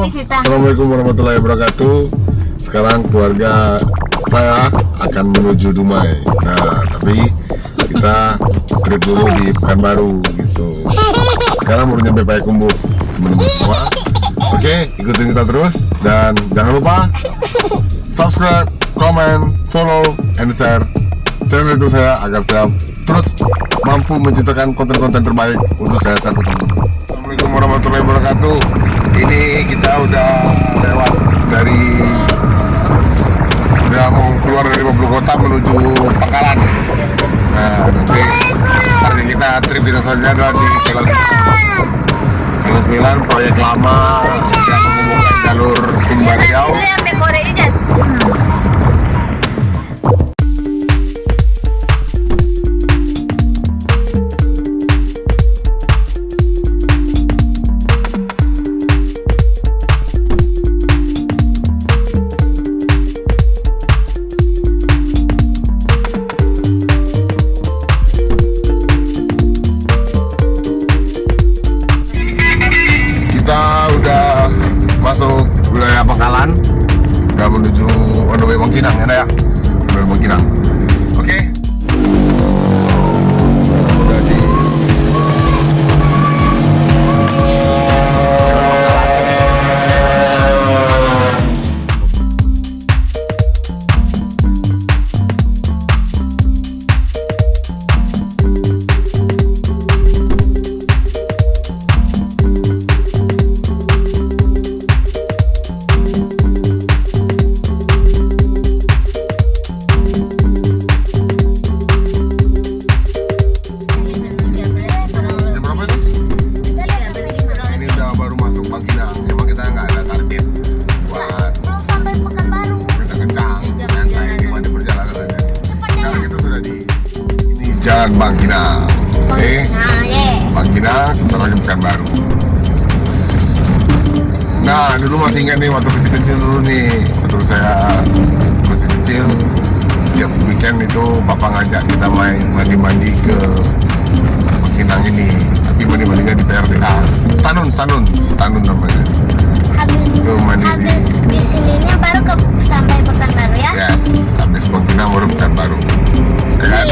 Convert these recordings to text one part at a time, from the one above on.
Assalamualaikum warahmatullahi wabarakatuh. Sekarang keluarga saya akan menuju Dumai. Nah, tapi kita trip dulu di Pekanbaru gitu. Sekarang baru nyampe Payakumbuh, teman-teman semua. Oke, ikutin kita terus dan jangan lupa subscribe, comment, follow, and share channel itu saya agar saya terus mampu menciptakan konten-konten terbaik untuk saya share ke teman-teman. Assalamualaikum warahmatullahi wabarakatuh. Ini kita udah lewat udah mau keluar dari Bogor kota menuju Pangkalan. Nah, nanti hari kita trip kita selanjutnya adalah di Kelas 9, proyek lama yang menghubungkan jalur Sumbar Riau. Masuk wilayah Pangkalan, udah menuju on the way Bangkinang ya, on the way Bangkinang. Oke. Udah di Jalan Bangkinang. Oke. Bangkinang sebentar lagi Pekanbaru. Nah, dulu masih ingat nih waktu kecil-kecil dulu nih, waktu saya masih kecil, tiap weekend itu papa ngajak kita main mandi-mandi ke Bangkinang ini. Tapi mandi-mandinya di PRDA. Stanun namanya. Habis di sininya baru sampai Pekanbaru ya? Yes, habis Bangkinang baru Pekanbaru. Ya kan?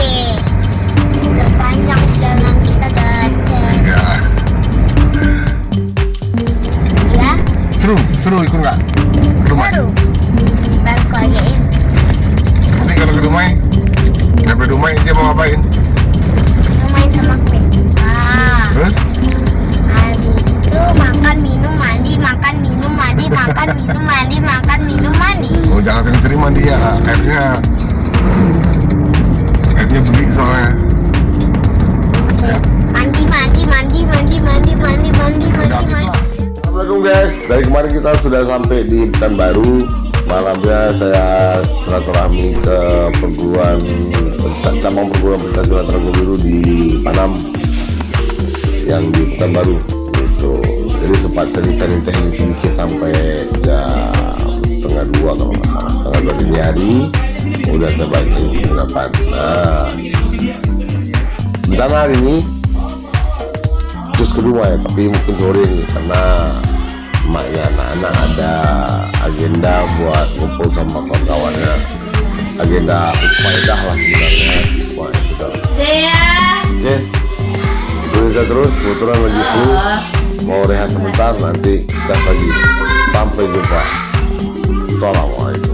Sudah panjang jalan kita guys ya. Ya? Seru ikut nggak? Seru. Baru keluargain. Nanti kalau ke Dumai, sampai Dumai dia mau ngapain? Mau main sama Pizza. Terus? Habis itu makan minum mandi, makan minum mandi, makan minum mandi, makan minum mandi. Oh, jangan sering-sering mandi ya, airnya beli soalnya. Mandi. Assalamualaikum guys, dari kemarin kita sudah sampai di Pekanbaru. Malamnya saya silaturahmi ke cabang perguruan Pencak Terago Biru di Panam yang di Pekanbaru gitu. Jadi sempat sering teknis sedikit sampai jam 1:30 kalau nggak salah. 1:30 dini hari udah saya balik penginapan. Nah, di sana hari ini terus kedua ya, tapi mungkin sore nih karena emaknya anak-anak ada agenda buat ngumpul sama kawan-kawannya, agenda faedah lah sebenarnya. Wah, sudah. Oke, bisa terus kebetulan lagi flu, mau rehat sebentar, nanti cas lagi. Sampai jumpa. Assalamualaikum.